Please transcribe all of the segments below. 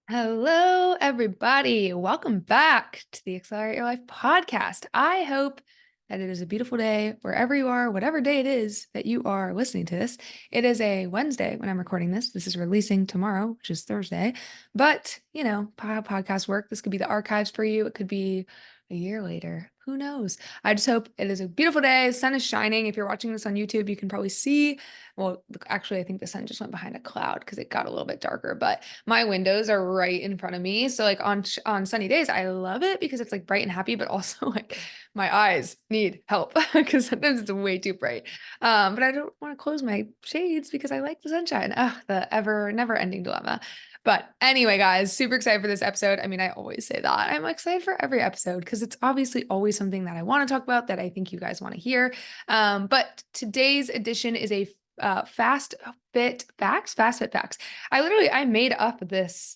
Hello, everybody. Welcome back to the Accelerate Your Life podcast. I hope that it is a beautiful day wherever you are, whatever day it is that you are listening to this. It is a Wednesday when I'm recording this. This is releasing tomorrow, which is Thursday. But, how podcasts work. This could be the archives for you. It could be a year later. Who knows? I just hope it is a beautiful day. The sun is shining. If you're watching this on YouTube, you can probably see. Well, actually, I think the sun just went behind a cloud because it got a little bit darker, but my windows are right in front of me. So like on sunny days, I love it because it's like bright and happy, but also like my eyes need help because sometimes it's way too bright. But I don't want to close my shades because I like the sunshine. The never ending dilemma. But anyway, guys, super excited for this episode. I mean, I always say that. I'm excited for every episode because it's obviously always something that I want to talk about that I think you guys want to hear. But today's edition is a fast fit facts. I made up this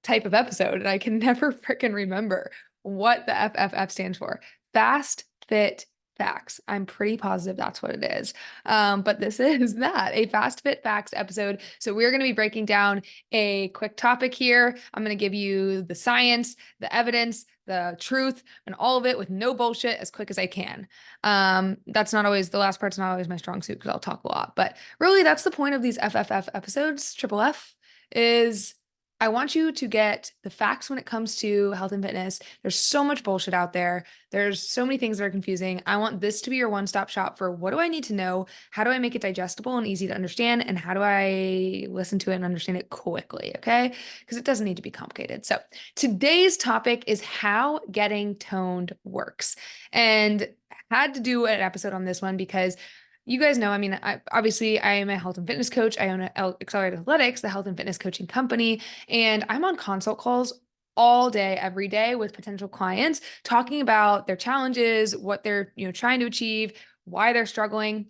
type of episode and I can never freaking remember what the FFF stands for. Fast fit facts. I'm pretty positive that's what it is. But this is a fast fit facts episode. So we're going to be breaking down a quick topic here. I'm going to give you the science, the evidence, the truth, and all of it with no bullshit as quick as I can. That's not always, the last part's not always my strong suit because I'll talk a lot, but really that's the point of these FFF episodes, triple F, is I want you to get the facts when it comes to health and fitness. There's so much bullshit out there. There's so many things that are confusing. I want this to be your one-stop shop for what do I need to know? How do I make it digestible and easy to understand? And how do I listen to it and understand it quickly? Okay. Because it doesn't need to be complicated. So today's topic is how getting toned works. And I had to do an episode on this one because you guys know, I mean, I am a health and fitness coach. I own Accelerate Athletics, the health and fitness coaching company, and I'm on consult calls all day, every day with potential clients talking about their challenges, what they're, trying to achieve, why they're struggling.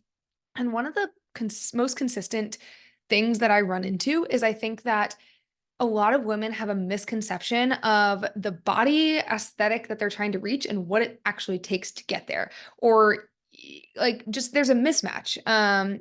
And one of the most consistent things that I run into is I think that a lot of women have a misconception of the body aesthetic that they're trying to reach and what it actually takes to get there. Or like just there's a mismatch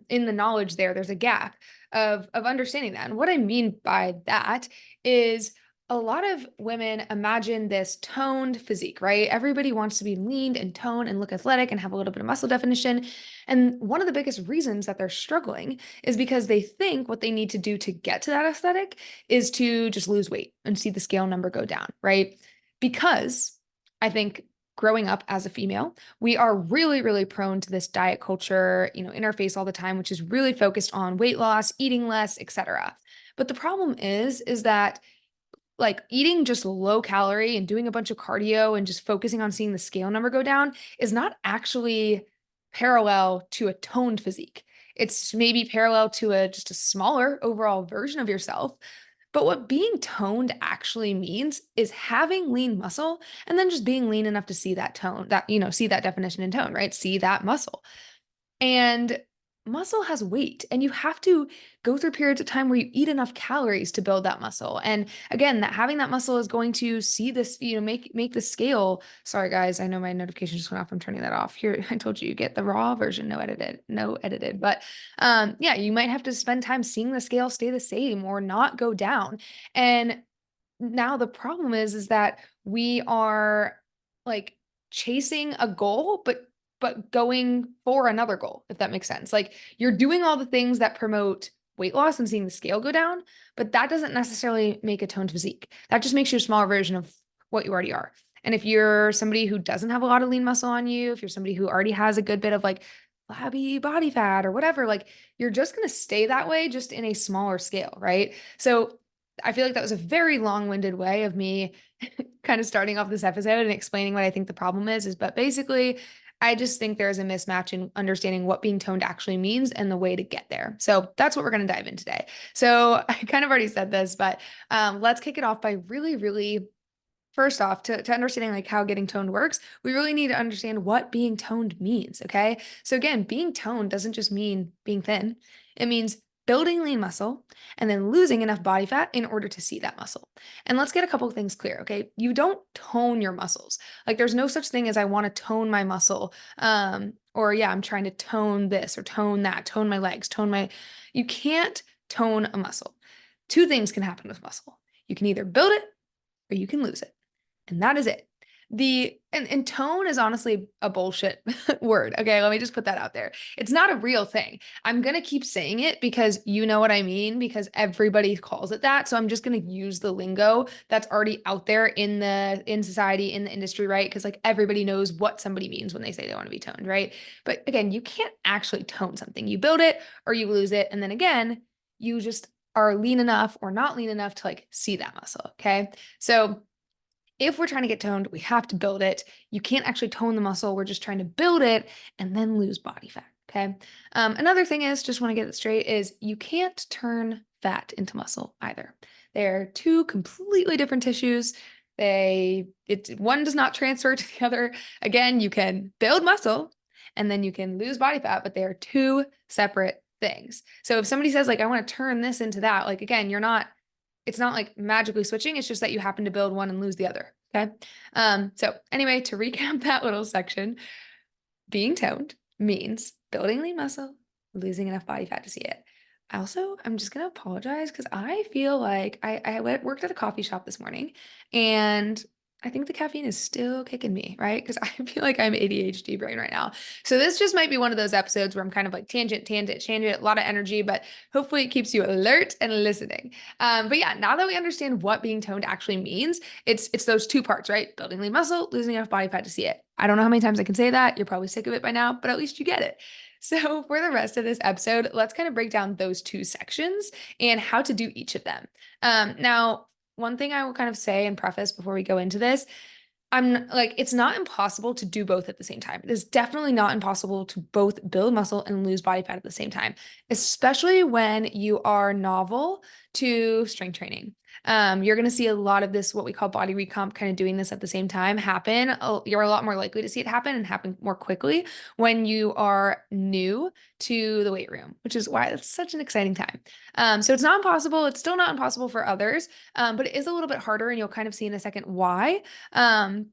in the knowledge there. There's a gap of understanding that. And what I mean by that is a lot of women imagine this toned physique, right? Everybody wants to be leaned and toned and look athletic and have a little bit of muscle definition. And one of the biggest reasons that they're struggling is because they think what they need to do to get to that aesthetic is to just lose weight and see the scale number go down, right? Because I think growing up as a female, we are really, really prone to this diet culture, interface all the time, which is really focused on weight loss, eating less, etc. But the problem is that like eating just low calorie and doing a bunch of cardio and just focusing on seeing the scale number go down is not actually parallel to a toned physique. It's maybe parallel to just a smaller overall version of yourself. But what being toned actually means is having lean muscle and then just being lean enough to see that tone, see that definition in tone, right? See that muscle. And muscle has weight, and you have to go through periods of time where you eat enough calories to build that muscle. And again, that having that muscle is going to see this, make the scale. Sorry, guys, I know my notification just went off. I'm turning that off. Here, I told you get the raw version, no edited. But yeah, you might have to spend time seeing the scale stay the same or not go down. And now the problem is that we are like chasing a goal, but going for another goal, if that makes sense. Like you're doing all the things that promote weight loss and seeing the scale go down, but that doesn't necessarily make a toned physique. That just makes you a smaller version of what you already are. And if you're somebody who doesn't have a lot of lean muscle on you, if you're somebody who already has a good bit of like flabby body fat or whatever, like you're just going to stay that way, just in a smaller scale, right? So I feel like that was a very long-winded way of me kind of starting off this episode and explaining what I think the problem is, but basically I just think there's a mismatch in understanding what being toned actually means and the way to get there. So that's what we're going to dive in today. So I kind of already said this, but let's kick it off by really first off, to understanding like how getting toned works, we really need to understand what being toned means. Okay. So again, being toned doesn't just mean being thin. It means building lean muscle and then losing enough body fat in order to see that muscle. And let's get a couple of things clear. Okay. You don't tone your muscles. Like there's no such thing as I want to tone my muscle. Or yeah, I'm trying to tone this or tone that, tone my legs, you can't tone a muscle. Two things can happen with muscle. You can either build it or you can lose it. And that is it. And tone is honestly a bullshit word. Okay, let me just put that out there. It's not a real thing. I'm gonna keep saying it because you know what I mean, because everybody calls it that. So I'm just gonna use the lingo that's already out there in society, in the industry, right? Because like everybody knows what somebody means when they say they want to be toned, right? But again, you can't actually tone something. You build it or you lose it, and then again, you just are lean enough or not lean enough to like see that muscle. Okay, so if we're trying to get toned, we have to build it. You can't actually tone the muscle. We're just trying to build it and then lose body fat. Okay. Another thing is, just want to get it straight, is you can't turn fat into muscle either. They're two completely different tissues. One does not transfer to the other. Again, you can build muscle and then you can lose body fat, but they are two separate things. So if somebody says like, I want to turn this into that, like, again, it's not like magically switching. It's just that you happen to build one and lose the other. Okay. So anyway, to recap that little section, being toned means building lean muscle, losing enough body fat to see it. I'm just going to apologize because I feel like worked at a coffee shop this morning and I think the caffeine is still kicking me, right? Because I feel like I'm ADHD brain right now. So this just might be one of those episodes where I'm kind of like tangent, a lot of energy, but hopefully it keeps you alert and listening. But yeah, now that we understand what being toned actually means, it's those two parts, right? Building lean muscle, losing enough body fat to see it. I don't know how many times I can say that. You're probably sick of it by now, but at least you get it. So for the rest of this episode, let's kind of break down those two sections and how to do each of them. Now, one thing I will kind of say and preface before we go into this, I'm like, it's not impossible to do both at the same time. It is definitely not impossible to both build muscle and lose body fat at the same time, especially when you are novel to strength training. You're going to see a lot of this, what we call body recomp, kind of doing this at the same time happen. You're a lot more likely to see it happen and happen more quickly when you are new to the weight room, which is why it's such an exciting time. So it's not impossible. It's still not impossible for others, but it is a little bit harder, and you'll kind of see in a second why. And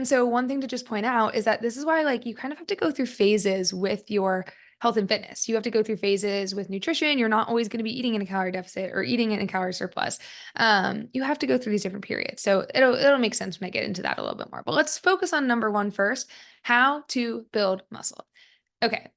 so one thing to just point out is that this is why like you kind of have to go through phases with your health and fitness. You have to go through phases with nutrition. You're not always going to be eating in a calorie deficit or eating in a calorie surplus. You have to go through these different periods. So it'll make sense when I get into that a little bit more. But let's focus on number one first, how to build muscle. Okay.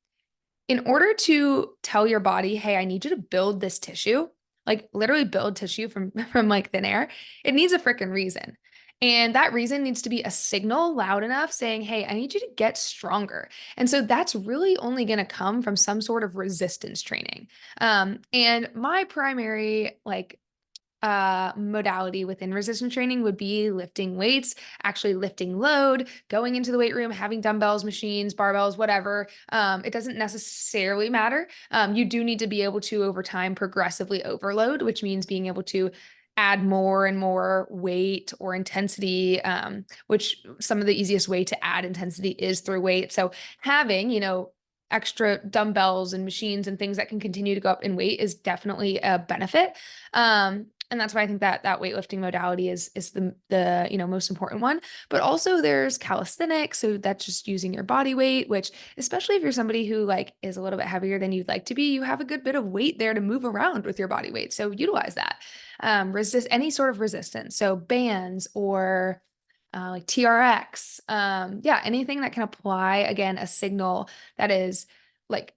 In order to tell your body, hey, I need you to build this tissue, like literally build tissue from like thin air, it needs a freaking reason. And that reason needs to be a signal loud enough saying, hey, I need you to get stronger. And so that's really only going to come from some sort of resistance training. And my primary modality within resistance training would be lifting weights, actually lifting load, going into the weight room, having dumbbells, machines, barbells, whatever. It doesn't necessarily matter. You do need to be able to, over time, progressively overload, which means being able to add more and more weight or intensity, which some of the easiest way to add intensity is through weight. So having, extra dumbbells and machines and things that can continue to go up in weight is definitely a benefit. And that's why I think that weightlifting modality is the most important one. But also there's calisthenics, so that's just using your body weight, which especially if you're somebody who like is a little bit heavier than you'd like to be, you have a good bit of weight there to move around with your body weight. So utilize that. Resist any sort of resistance. So bands or like TRX, anything that can apply again a signal that is like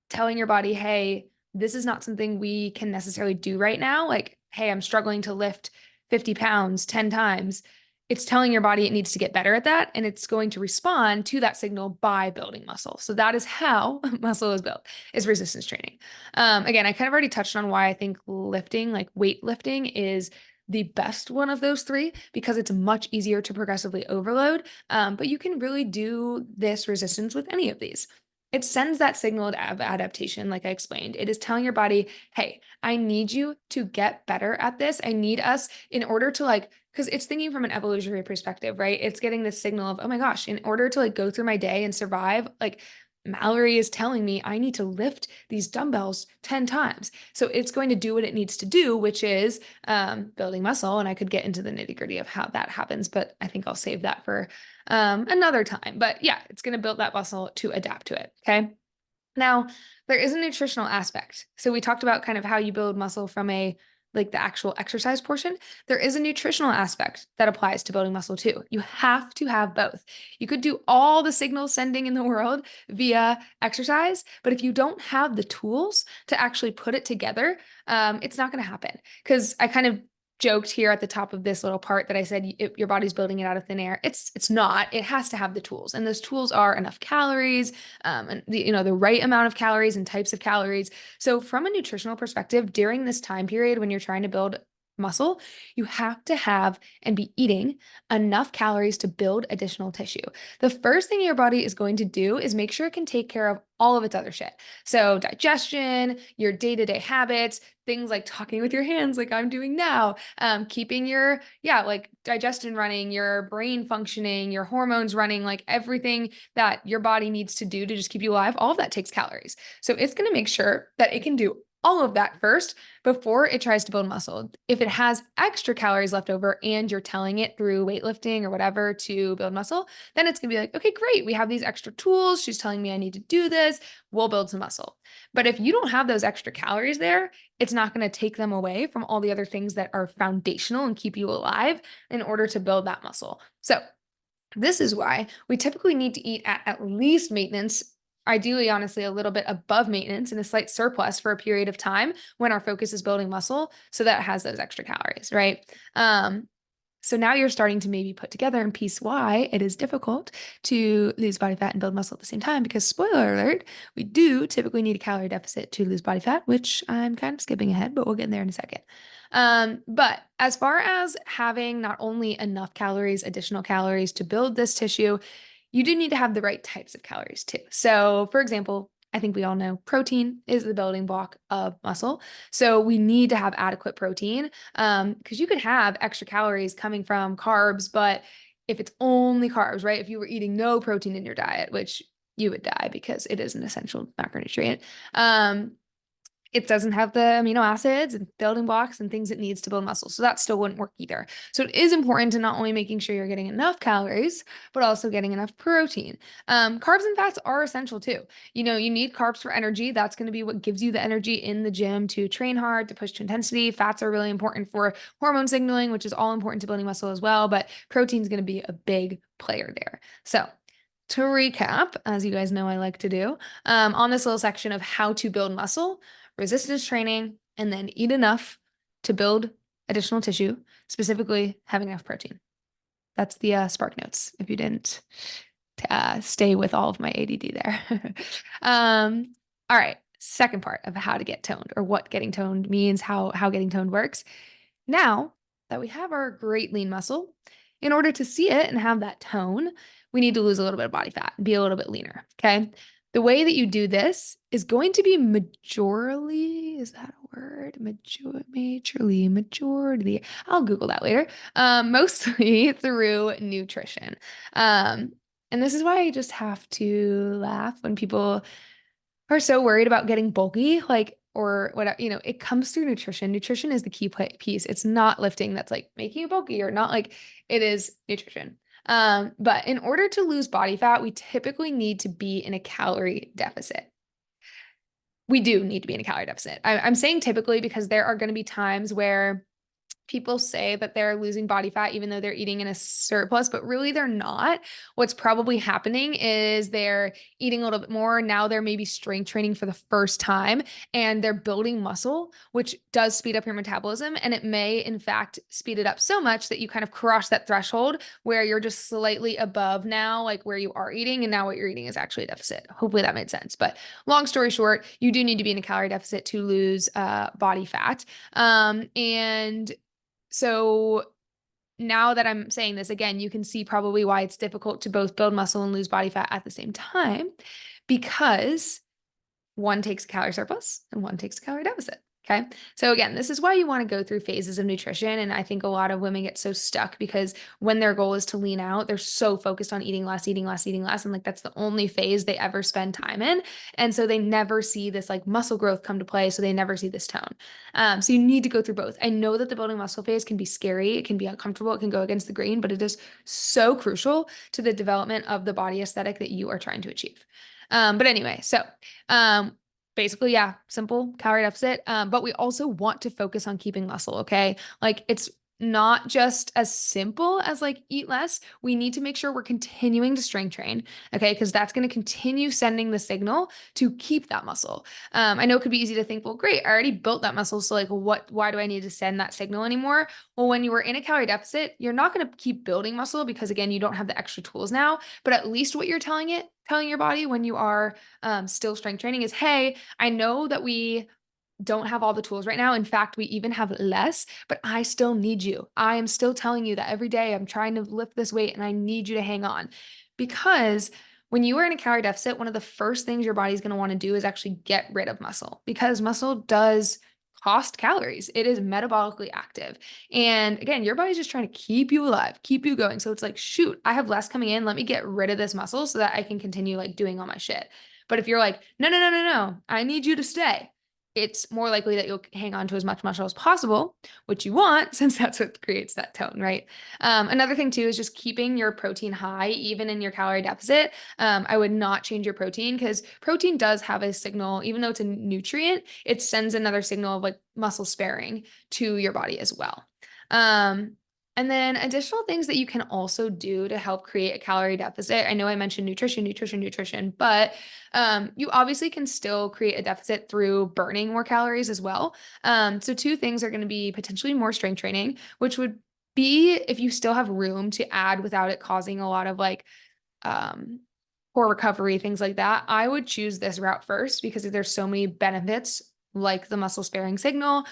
telling your body, hey, this is not something we can necessarily do right now. Like, hey, I'm struggling to lift 50 pounds 10 times. It's telling your body it needs to get better at that. And it's going to respond to that signal by building muscle. So that is how muscle is built, is resistance training. Again, I kind of already touched on why I think lifting, like weightlifting, is the best one of those three because it's much easier to progressively overload. But you can really do this resistance with any of these. It sends that signal of adaptation, like I explained. It is telling your body, hey, I need you to get better at this. I need us in order to because it's thinking from an evolutionary perspective, right? It's getting this signal of, oh my gosh, in order to go through my day and survive, Mallory is telling me I need to lift these dumbbells 10 times. So it's going to do what it needs to do, which is building muscle. And I could get into the nitty gritty of how that happens, but I think I'll save that for another time. But yeah, it's going to build that muscle to adapt to it. Okay. Now, there is a nutritional aspect. So we talked about kind of how you build muscle from a like the actual exercise portion, there is a nutritional aspect that applies to building muscle too. You have to have both. You could do all the signal sending in the world via exercise, but if you don't have the tools to actually put it together, it's not going to happen. Because I kind of joked here at the top of this little part that I said your body's building it out of thin air. It's not. It has to have the tools, and those tools are enough calories, and the right amount of calories and types of calories. So from a nutritional perspective, during this time period when you're trying to build muscle, you have to have and be eating enough calories to build additional tissue. The first thing your body is going to do is make sure it can take care of all of its other shit. So digestion, your day-to-day habits, things like talking with your hands like I'm doing now, keeping your, like digestion running, your brain functioning, your hormones running, like everything that your body needs to do to just keep you alive, all of that takes calories. So it's going to make sure that it can do all of that first before it tries to build muscle. If it has extra calories left over and you're telling it through weightlifting or whatever to build muscle, then it's gonna be like, okay, great. We have these extra tools. She's telling me I need to do this. We'll build some muscle. But if you don't have those extra calories there, it's not going to take them away from all the other things that are foundational and keep you alive in order to build that muscle. So this is why we typically need to eat at least maintenance, ideally, honestly, a little bit above maintenance and a slight surplus for a period of time when our focus is building muscle so that it has those extra calories, right? So now you're starting to maybe put together and piece why it is difficult to lose body fat and build muscle at the same time, because spoiler alert, we do typically need a calorie deficit to lose body fat, which I'm kind of skipping ahead, but we'll get in there in a second. But as far as having not only enough calories, additional calories to build this tissue, you do need to have the right types of calories too. So for example, I think we all know protein is the building block of muscle. So we need to have adequate protein, because you could have extra calories coming from carbs, but if it's only carbs, right? If you were eating no protein in your diet, which you would die because it is an essential macronutrient, it doesn't have the amino acids and building blocks and things it needs to build muscle. So that still wouldn't work either. So it is important to not only making sure you're getting enough calories, but also getting enough protein. Carbs and fats are essential too. You need carbs for energy. That's going to be what gives you the energy in the gym to train hard, to push to intensity. Fats are really important for hormone signaling, which is all important to building muscle as well. But protein is going to be a big player there. So to recap, as you guys know I like to do, on this little section of how to build muscle, resistance training, and then eat enough to build additional tissue, specifically having enough protein. That's the Spark Notes, if you didn't stay with all of my ADD there. All right, second part of how to get toned, or what getting toned means, how getting toned works. Now that we have our great lean muscle, in order to see it and have that tone, we need to lose a little bit of body fat and be a little bit leaner, okay? The way that you do this is going to be majorly, is that a word? Majorly. I'll Google that later. Mostly through nutrition. And this is why I just have to laugh when people are so worried about getting bulky, or whatever, it comes through nutrition. Nutrition is the key piece. It's not lifting that's like making you bulky, or not, like it is nutrition. But in order to lose body fat, we typically need to be in a calorie deficit. We do need to be in a calorie deficit. I'm saying typically because there are going to be times where people say that they're losing body fat even though they're eating in a surplus, but really they're not. What's probably happening is they're eating a little bit more. Now they're maybe strength training for the first time and they're building muscle, which does speed up your metabolism. And it may, in fact, speed it up so much that you kind of cross that threshold where you're just slightly above now, like where you are eating. And now what you're eating is actually a deficit. Hopefully that made sense. But long story short, you do need to be in a calorie deficit to lose body fat. And so now that I'm saying this again, you can see probably why it's difficult to both build muscle and lose body fat at the same time, because one takes a calorie surplus and one takes a calorie deficit. Okay. So again, this is why you want to go through phases of nutrition. And I think a lot of women get so stuck because when their goal is to lean out, they're so focused on eating less, eating less, eating less. And like, that's the only phase they ever spend time in. And so they never see this like muscle growth come to play. So they never see this tone. So you need to go through both. I know that the building muscle phase can be scary. It can be uncomfortable. It can go against the grain, but it is so crucial to the development of the body aesthetic that you are trying to achieve. But anyway, so Basically, yeah, simple calorie deficit. But we also want to focus on keeping muscle, okay? Like it's not just as simple as like eat less. We need to make sure we're continuing to strength train, okay? Because that's going to continue sending the signal to keep that muscle. I know it could be easy to think, well, great, I already built that muscle. So like why do I need to send that signal anymore? Well, when you were in a calorie deficit, you're not going to keep building muscle because again, you don't have the extra tools now, but at least what you're telling your body when you are still strength training is, hey, I know that we don't have all the tools right now. In fact, we even have less, but I still need you. I am still telling you that every day I'm trying to lift this weight and I need you to hang on. Because when you are in a calorie deficit, one of the first things your body's going to want to do is actually get rid of muscle because muscle does cost calories. It is metabolically active. And again, your body's just trying to keep you alive, keep you going. So it's like, shoot, I have less coming in. Let me get rid of this muscle so that I can continue like doing all my shit. But if you're like, no, no, no, no, no, I need you to stay, it's more likely that you'll hang on to as much muscle as possible, which you want since that's what creates that tone, right? Another thing too is just keeping your protein high, even in your calorie deficit. I would not change your protein because protein does have a signal, even though it's a nutrient, it sends another signal of like muscle sparing to your body as well. And then additional things that you can also do to help create a calorie deficit. I know I mentioned nutrition, but you obviously can still create a deficit through burning more calories as well. So two things are going to be potentially more strength training, which would be if you still have room to add without it causing a lot of like um, poor recovery, things like that. I would choose this route first because there's so many benefits like the muscle sparing signal.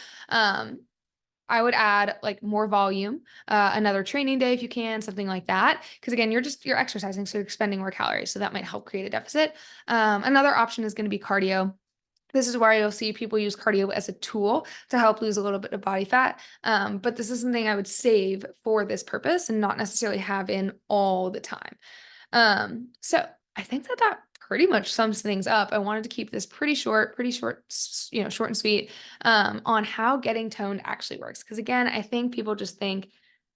I would add like more volume, another training day if you can, something like that. Because again, you're exercising, so you're expending more calories. So that might help create a deficit. Another option is going to be cardio. This is where you'll see people use cardio as a tool to help lose a little bit of body fat. But this is something I would save for this purpose and not necessarily have in all the time. So I think that pretty much sums things up. I wanted to keep this pretty short, short and sweet, on how getting toned actually works. Because again, I think people just think,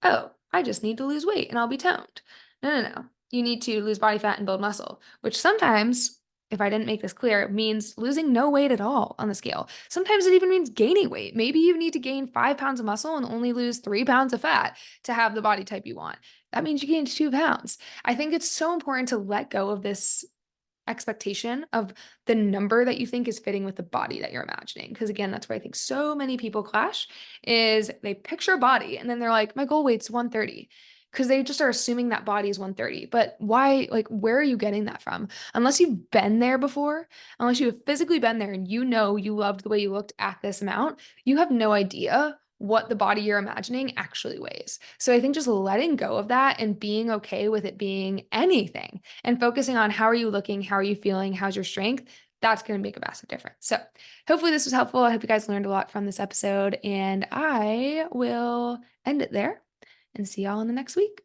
oh, I just need to lose weight and I'll be toned. No, no, no. You need to lose body fat and build muscle, which sometimes, if I didn't make this clear, means losing no weight at all on the scale. Sometimes it even means gaining weight. Maybe you need to gain 5 pounds of muscle and only lose 3 pounds of fat to have the body type you want. That means you gained 2 pounds. I think it's so important to let go of this expectation of the number that you think is fitting with the body that you're imagining. Because again, that's where I think so many people clash is they picture a body and then they're like, my goal weight's 130. Because they just are assuming that body is 130. But why, like, where are you getting that from? Unless you've been there before, unless you have physically been there and you know you loved the way you looked at this amount, you have no idea what the body you're imagining actually weighs. So I think just letting go of that and being okay with it being anything and focusing on how are you looking, how are you feeling, how's your strength, that's going to make a massive difference. So hopefully this was helpful. I hope you guys learned a lot from this episode, and I will end it there and see y'all in the next week.